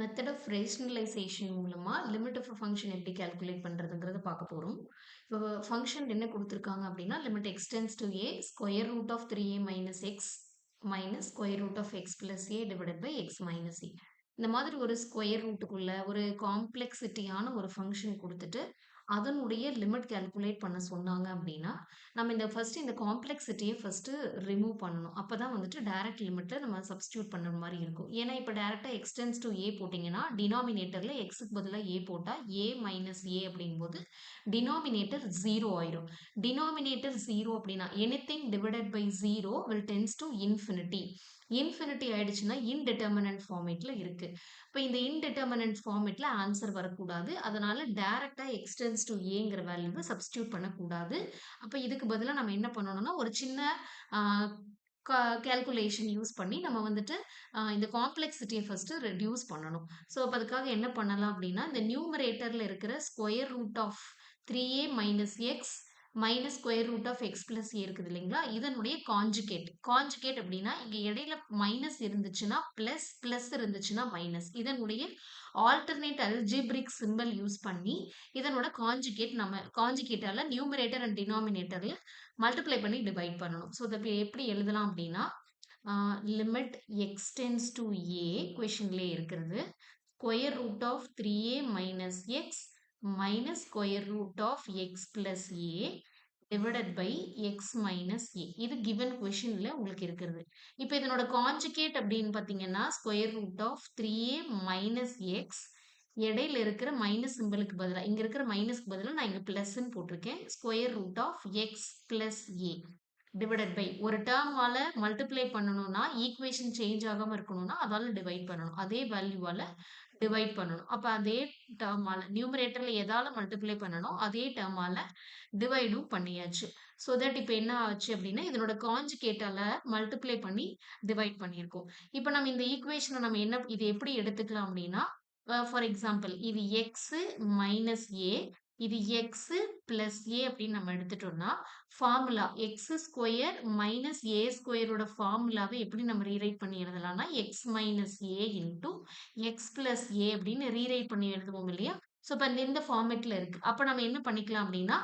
Method of rationalisation மூலமா limit of function எப்படி calculate பண்றதுங்கிறத பார்க்க போறோம். இப்போ ஃபங்க்ஷன் என்ன கொடுத்துருக்காங்க அப்படின்னா limit extends to a square root of 3a minus x minus square root of x plus A divided by x minus a. இந்த மாதிரி ஒரு ஸ்கொயர் ரூட்டுக்குள்ள ஒரு காம்ப்ளெக்சிட்டியான ஒரு ஃபங்க்ஷன் கொடுத்துட்டு அதனுடைய லிமிட் கால்குலேட் பண்ண சொன்னாங்க அப்படின்னா நம்ம இந்த காம்ப்ளெக்சிட்டியை ஃபர்ஸ்ட் ரிமூவ் பண்ணணும். அப்பதான் வந்துட்டு டைரக்ட் லிமிட்டை நம்ம சப்ஸ்டியூட் பண்ணுற மாதிரி இருக்கும். ஏன்னா இப்போ டைரக்டா எக்ஸ்டென்ஸ் டு ஏ போட்டிங்கன்னா டினாமினேட்டர்ல எக்ஸுக்கு பதிலாக ஏ போட்டால் ஏ மைனஸ் ஏ அப்படிங்கும்போது டினாமினேட்டர் ஜீரோ ஆயிரும். டினாமினேட்டர் ஜீரோ அப்படின்னா anything divided by zero will tends to infinity. Infinity ஆயிடுச்சுன்னா இன்டிட்டர்மினன்ட் ஃபார்மேட்ல இருக்கு. இப்போ இந்த இன்டிட்டர்மினன்ட் ஃபார்மேட்ல ஆன்சர் வரக்கூடாது. அதனால டைரக்டா எக்ஸ்டென்ஸ் டு ஏங்கிற வேல்யூவை சப்ஸ்டியூட் பண்ணக்கூடாது. அப்போ இதுக்கு பதிலாக நம்ம என்ன பண்ணணும்னா ஒரு சின்ன கால்குலேஷன் யூஸ் பண்ணி நம்ம வந்துட்டு இந்த காம்ப்ளெக்சிட்டியை ஃபர்ஸ்ட் ரெடியூஸ் பண்ணணும். ஸோ அப்போ அதுக்காக என்ன பண்ணலாம் அப்படின்னா இந்த நியூமரேட்டர்ல இருக்கிற square root of 3a minus x minus square root of x plus a இருக்குது இல்லைங்களா, இதனுடைய காஞ்சுகேட் அப்படின்னா இங்க இடையில மைனஸ் இருந்துச்சுன்னா பிளஸ், பிளஸ் இருந்துச்சுன்னா மைனஸ், இதனுடைய ஆல்டர்னேட் அல்ஜிப்ரிக் சிம்பிள் யூஸ் பண்ணி இதனோட காஞ்சுகேட்டால நியூமரேட்டர் அண்ட் டினாமினேட்டர்ல மல்டிப்ளை பண்ணி டிவைட் பண்ணணும். ஸோ இதை எப்படி எழுதலாம் அப்படின்னா லிமிட் எக்ஸ்டென்ஸ் டு ஏ கொஷின்லேயே இருக்கிறது square root of 3a minus x minus square root of x plus A divided by x minus a. இது கிவன் கொஷின்ல உங்களுக்கு இருக்கிறது. இப்போ இதனோட காஞ்சுகேட் அப்படின்னு பார்த்தீங்கன்னா square root of 3a minus x, இடையில இருக்கிற மைனஸ் சிம்பிளுக்கு பதிலாக இங்க இருக்கிற மைனஸ்க்கு பதிலாக நான் இங்க பிளஸ்ன்னு போட்டிருக்கேன். Square root of x plus A divided by ஒரு டேர்மால மல்டிப்ளை பண்ணணும்னா ஈக்குவேஷன் சேஞ்ச் ஆகாம இருக்கணும்னா அதால டிவைட் பண்ணணும். அதே வேல்யூவால டிவைட் பண்ணணும். அப்ப அதே டேர்மால நியூமரேட்டர்ல எதால மல்டிப்ளை பண்ணணும் அதே டேர்மால டிவைடும் பண்ணியாச்சு. ஸோ தட் இப்போ என்ன ஆச்சு அப்படின்னா இதனோட காஞ்சுகேட்டால மல்டிப்ளை பண்ணி டிவைட் பண்ணியிருக்கோம். இப்போ நம்ம இந்த ஈக்குவேஷனை நம்ம இது எப்படி எடுத்துக்கலாம் அப்படின்னா ஃபார் எக்ஸாம்பிள் இது எக்ஸ் மைனஸ் ஏ, இது எக்ஸ் பிளஸ் ஏ அப்படின்னு நம்ம எடுத்துட்டோம்னா ஃபார்முலா எக்ஸ் ஸ்கொயர் மைனஸ் ஏ ஸ்கொயரோட ஃபார்முலாவை எப்படி நம்ம ரீரைட் பண்ணி எழுதலாம்னா X minus a into X plus ஏ அப்படின்னு ரீரைட் பண்ணி எழுதுவோம் இல்லையா. ஸோ இப்போ இந்த ஃபார்மேட்ல இருக்கு. அப்போ நம்ம என்ன பண்ணிக்கலாம் அப்படின்னா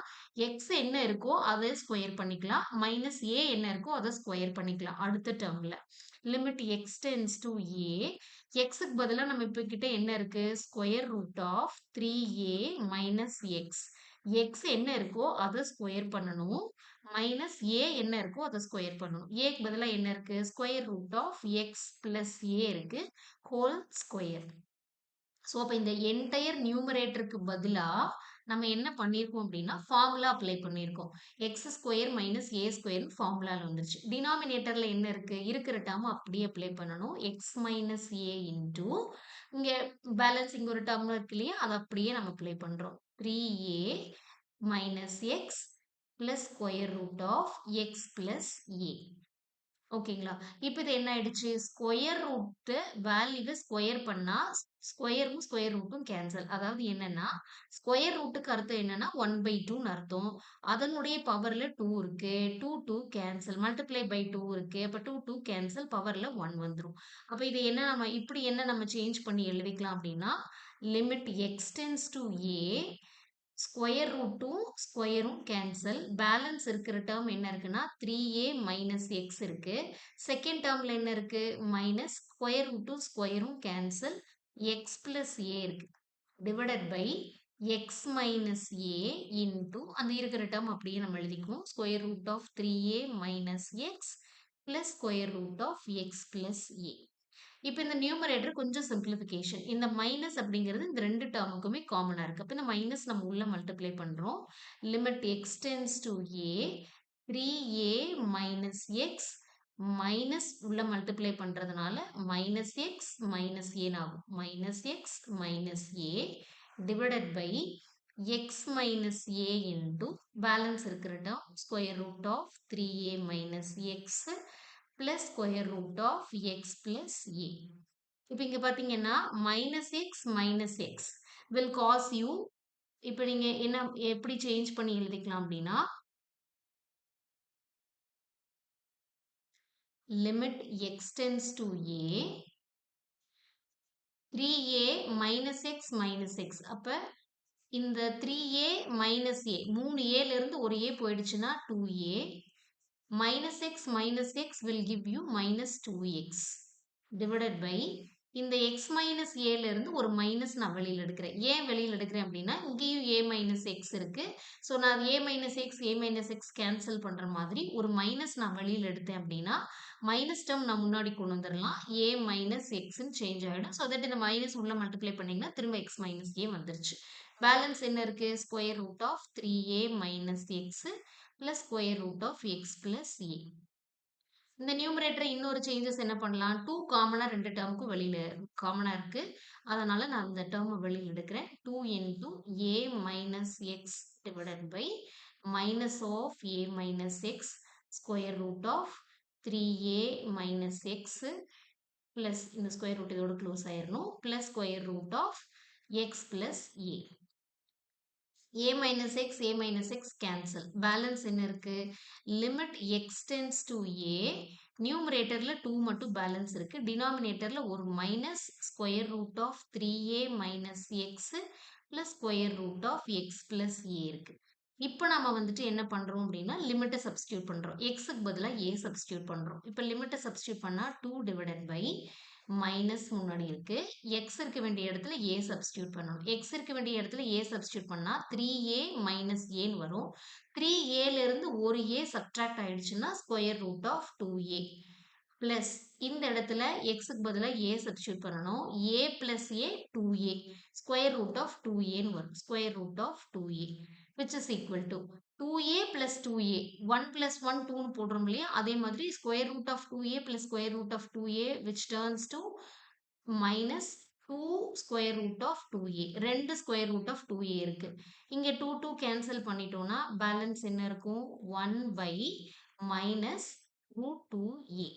எக்ஸ் என்ன இருக்கோ அதை ஸ்கொயர் பண்ணிக்கலாம், மைனஸ் ஏ என்ன இருக்கோ அதை ஸ்கொயர் பண்ணிக்கலாம். அடுத்த டேர்ம்ல லிமிட் எக்ஸ்டென்ஸ் டு ஏ, எக்ஸுக்கு பதிலாக நம்ம இப்போ கிட்ட என்ன இருக்கு square root of 3a minus x. X என்ன இருக்கோ அதை ஸ்கொயர் பண்ணணும், மைனஸ் ஏ என்ன இருக்கோ அதை ஸ்கொயர் பண்ணணும். ஏக்கு பதிலாக என்ன இருக்கு square root of x plus a இருக்கு ஹோல் ஸ்கொயர். ஸோ அப்போ இந்த என்டையர் நியூமரேட்டருக்கு பதிலாக நம்ம என்ன பண்ணியிருக்கோம் அப்படின்னா ஃபார்முலா அப்ளை பண்ணியிருக்கோம். X square minus a square ஃபார்முலாவில் வந்துருச்சு. டினாமினேட்டர்ல என்ன இருக்கு இருக்கிற டேர்ம் அப்படியே அப்ளை பண்ணணும். எக்ஸ் மைனஸ் ஏ இன்டூ இங்கே பேலன்ஸ் இங்கே ஒரு டேர்ம் இருக்கு இல்லையா அதை அப்படியே நம்ம அப்ளை பண்ணுறோம். 3a minus x plus square root of x plus a. ஓகேங்களா. இப்போ இது என்ன ஆயிடுச்சு ஸ்கொயர் ரூட் வேல்யூவை ஸ்கொயர் பண்ணா ஸ்கொயரும் ஸ்கொயர் ரூட்டும் கேன்சல். அதாவது என்னன்னா ஸ்கொயர் ரூட்டுக்கு அர்த்தம் என்னன்னா 1/2ன்னு அர்த்தம். அதனுடைய பவர்ல 2 இருக்கு, 2 கேன்சல், மல்டிப்ளை பை 2 இருக்கு, அப்ப 2 கேன்சல், பவர்ல 1 வந்துடும். அப்ப இது என்ன நம்ம இப்படி என்ன நம்ம சேஞ்ச் பண்ணி எழுதிக்கலாம் அப்படின்னா limit extends to a square ரூட்டும் ஸ்கொயரும் கேன்சல், பேலன்ஸ் இருக்கிற டேர்ம் என்ன இருக்குன்னா 3a மைனஸ் எக்ஸ் இருக்கு, செகண்ட் டேர்ம்ல என்ன இருக்கு மைனஸ் ஸ்கொயர் ரூட்டும் ஸ்கொயரும் கேன்சல், எக்ஸ் பிளஸ் ஏ இருக்கு divided by x minus a into அந்த இருக்கிற டேர்ம் அப்படியே நம்ம எழுதிக்குவோம் square root of 3a minus x plus square root of x plus a. இப்போ இந்த நியூமரேட்டர் கொஞ்சம் சிம்பிளிஃபிகேஷன். இந்த மைனஸ் அப்படிங்கிறது இந்த ரெண்டு டேர்முக்குமே காமனா இருக்கு. அப்போ இந்த மைனஸ் நம்ம உள்ள மல்டிப்ளை பண்றோம். Limit extends to a 3a minus x minus உள்ள மல்டிப்ளை பண்றதுனால மைனஸ் எக்ஸ் மைனஸ் ஏ ஆகும். Minus x minus a divided by x minus a into balance இருக்கிற term square root of 3a minus x plus square root of x plus a. இப்போ இங்க பாத்தீங்கன்னா minus x minus x will cause you. இப்போ நீங்க என்ன எப்படி change பண்ணி எழுதிக்கலாம் அப்படின்னா limit x tends to a 3a minus x minus x. அப்ப இந்த 3a minus a 3a ல இருந்து ஒரு a போயிடுச்சுன்னா 2a minus x will give you minus 2x divided by இந்த x minus a ல இருந்து ஒரு மைனஸ் நான் வெளியில் எடுக்கிறேன். ஏன் வெளியில் எடுக்கிறேன் அப்படின்னா இங்கேயும் a minus x இருக்கு. ஸோ நான் a minus x கேன்சல் பண்ற மாதிரி ஒரு மைனஸ் நான் வெளியில் எடுத்தேன் அப்படின்னா மைனஸ் டேர்ம் நான் முன்னாடி கொண்டு வந்துடலாம். a minus xன்னு சேஞ்ச் ஆகிடும். ஸோ தட் இந்த மைனஸ் உள்ள மல்டிப்ளை பண்ணீங்கன்னா திரும்ப x minus a வந்துருச்சு. பேலன்ஸ் என்ன இருக்கு? Square root of 3a minus x plus square root of x plus a. இந்த நியூமரேட்டர் இன்னொரு சேஞ்சஸ் என்ன பண்ணலாம்? 2 காமனா ரெண்டு டேர்முக்கும் வெளியில காமனா இருக்கு. அதனால நான் இந்த டேர்ம் வெளியில எடுக்கிறேன். 2 into a minus x divided by minus of a minus x square root of 3a minus x plus இந்த ஸ்கொயர் ரூட் இதோட close ஆயிரணும் plus square root of x plus a. a minus x cancel. Balance என்ன இருக்கு? Limit x tends to a. நியூமரேட்டர்ல 2 மட்டும் balance இருக்கு. டினாமினேட்டர்ல ஒரு minus square root of 3a minus x plus square root of x plus a இருக்கு. இப்போ நம்ம வந்துட்டு என்ன பண்றோம் அப்படின்னா லிமிட்டை சப்ஸ்டியூட் பண்றோம். எக்ஸுக்கு பதிலாக a சப்ஸ்டியூட் பண்றோம். இப்போ லிமிட்டை சப்ஸ்டியூட் பண்ணா 2 divided by மைனஸ் முன்னாடி இருக்கு. x இருக்க வேண்டிய இடத்துல a சப்ஸ்டியூட் பண்ணணும். x இருக்க வேண்டிய இடத்துல a சப்ஸ்டியூட் பண்ணா 3a minus a வரும். 3a ல இருந்து ஒரு a சப்ட்ராக்ட் ஆயிடுச்சுன்னா square root of 2a plus இந்த இடத்துல எக்ஸுக்கு பதிலாக a சப்ஸ்டியூட் பண்ணணும். a plus a 2a square root of 2a வரும். Square root of 2a which is equal to 2a plus 2a 1 plus 1 2 போடுறோம் இல்லையா அதே மாதிரி square root of 2a plus square root of 2a which turns to minus 2 square root of 2a ரெண்டு square root of 2a இருக்கு. இங்க 2 2 cancel பண்ணிட்டோம்னா balance என்ன இருக்கும்? 1 by minus root 2a.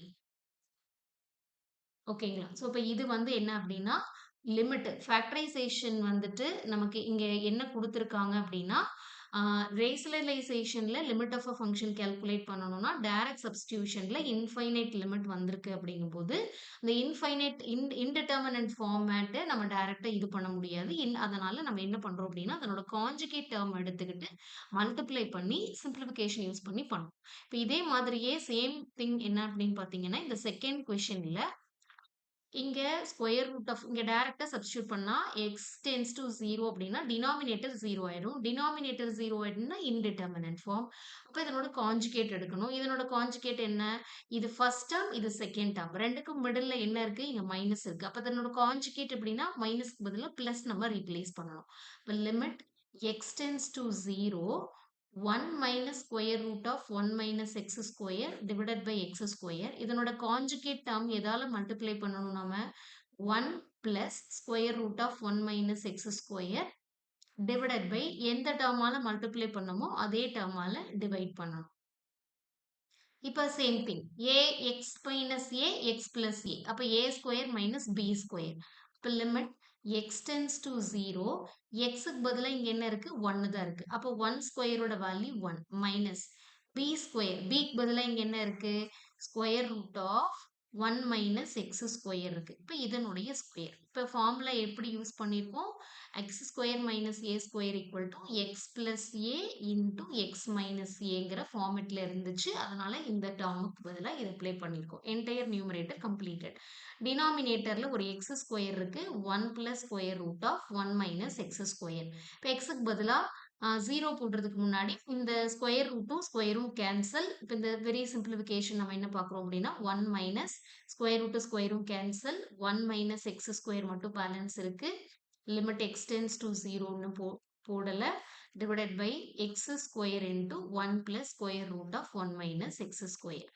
ஓகேங்களா? ஸோ இப்போ இது வந்து என்ன அப்படின்னா லிமிட் ஃபேக்டரைசேஷன் வந்துட்டு நமக்கு இங்க என்ன கொடுத்துருக்காங்க அப்படின்னா ரேஷனலைசேஷன்ல limit of a function calculate பண்ணணும்னா டைரக்ட் சப்ஸ்டியூஷன்ல இன்ஃபைனைட் லிமிட் வந்திருக்கு அப்படிங்கும்போது இந்த இன்ஃபைனைட் இன்டிட்டர்மினன்ட் ஃபார்மேட்டை நம்ம டைரக்டா இது பண்ண முடியாது. அதனால நம்ம என்ன பண்றோம் அப்படின்னா அதனோட கான்ஜுகேட் டேர்ம் எடுத்துக்கிட்டு மல்டிப்ளை பண்ணி சிம்பிளிஃபிகேஷன் யூஸ் பண்ணி பண்ணணும். இப்போ இதே மாதிரியே சேம் திங் என்ன அப்படின்னு பார்த்தீங்கன்னா இந்த செகண்ட் கொஸ்டின்ல இங்க ஸ்கொயர் ரூட் ஆஃப் இங்க டைரக்டா சப்ஸ்டியூட் பண்ணா x tends to 0 அப்படின்னா டினாமினேட்டர் 0 ஆயிடும். டினாமினேட்டர் 0 ஆயிடும்னா இன்டிட்டர்மினன்ட் ஃபார்ம். அப்ப இதனோட கான்ஜுகேட் எடுக்கணும். இதனோட கான்ஜுகேட் என்ன? இது ஃபர்ஸ்ட் டேர்ம், இது செகண்ட் டேர்ம். ரெண்டுக்கும் மிடில்ல என்ன இருக்கு? இங்க மைனஸ் இருக்கு. அப்ப இதனோட கான்ஜுகேட் எப்படின்னா மைனஸ்க்கு பதிலா பிளஸ் நம்ம ரீப்ளேஸ் பண்ணணும். இப்ப limit x tends to 0 1 minus square root of 1 minus x square divided by x square. இதனோட conjugate term எதால multiply பண்ணணும் நாம 1 plus square root of 1 minus x square divided by எந்த term ஆல multiply பண்ணமோ அதே term ஆல divide பண்ணணும். இப்ப same thing ax minus a x plus a அப்ப a square minus b square. இப்ப limit x tends to 0 x க்கு பதிலா இங்க என்ன இருக்கு 1 தான் இருக்கு. அப்ப 1 ஸ்கொயரோட value 1 minus b square b க்கு பதிலா இங்க என்ன இருக்கு square root of 1 minus x square இருக்கு. இப்போ இதனுடைய ஸ்கொயர் இப்போ ஃபார்முலா எப்படி யூஸ் பண்ணியிருக்கோம் x square minus a square equal to x plus a into x minus ஏங்கிற ஃபார்மெட்ல இருந்துச்சு. அதனால இந்த டேர்முக்கு பதிலாக இதை அப்ளை பண்ணியிருக்கோம். Entire numerator completed. டினாமினேட்டர்ல ஒரு எக்ஸ் ஸ்கொயர் இருக்கு 1 plus square root of 1 minus x square. இப்போ எக்ஸுக்கு பதிலாக 0 போடுறதுக்கு முன்னாடி இந்த ஸ்கொயர் ரூட்டும் ஸ்கொயரும் கேன்சல். இப்போ இந்த வெரி சிம்பிளிஃபிகேஷன் நம்ம என்ன பார்க்குறோம் அப்படின்னா 1 மைனஸ் ஸ்கொயர் ரூட்டு ஸ்கொயரும் கேன்சல் 1 மைனஸ் எக்ஸ் ஸ்கொயர் மட்டும் பேலன்ஸ் இருக்கு. லிமிட் எக்ஸ் டென்ஸ் டு 0ன்னு போடலை divided by x square into 1 plus square root of 1 minus x square.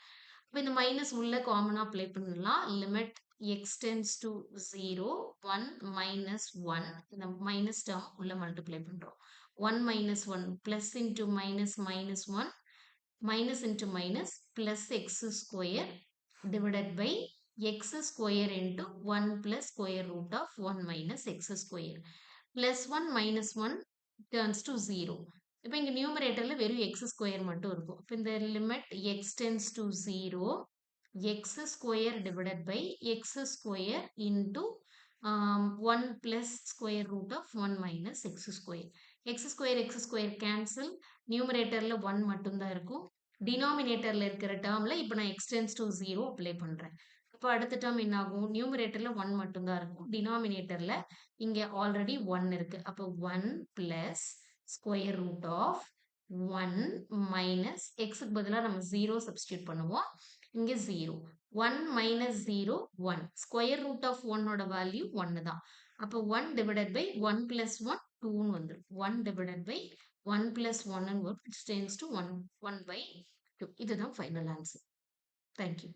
இப்போ இந்த மைனஸ் உள்ள காமனாக அப்ளை பண்ணலாம். Limit x tends to 0 1 minus 1 இந்த மைனஸ் டேர்ம் உள்ள மல்டிப்ளை பண்ணுறோம். 1 minus 1 plus into minus minus 1 minus into minus plus x square divided by x square into 1 plus square root of 1 minus x square. Plus 1 minus 1 turns to 0. இப்போ இங்க நியூமரேட்டர்ல வெறும் x square மட்டும் இருக்கும். இப்போ இந்த limit x tends to 0 x square divided by x square into 1 plus square root of 1 minus x square. X square cancel. நியூமரேட்டரில் 1 மட்டும்தான் இருக்கும். டினாமினேட்டரில் இருக்கிற டேர்மில் இப்போ நான் x tends to 0 அப்ளை பண்ணுறேன். அப்போ அடுத்த டேர்ம் என்ன ஆகும்? நியூமரேட்டரில் 1 மட்டும்தான் இருக்கும். டினாமினேட்டரில் இங்கே ஆல்ரெடி 1 இருக்குது. அப்போ 1 plus square root of 1 minus xக்கு பதிலாக நம்ம 0 சப்ஸ்டியூட் பண்ணுவோம். இங்கே 0. 1 minus 0, 1. Square root of 1 ஓட வேல்யூ 1 தான். அப்போ 1 divided by 1 plus 1, 2 வந்துரும். 1 divided by 1 plus 1 which tends to 1 by 2. இதுதான் final answer. Thank you.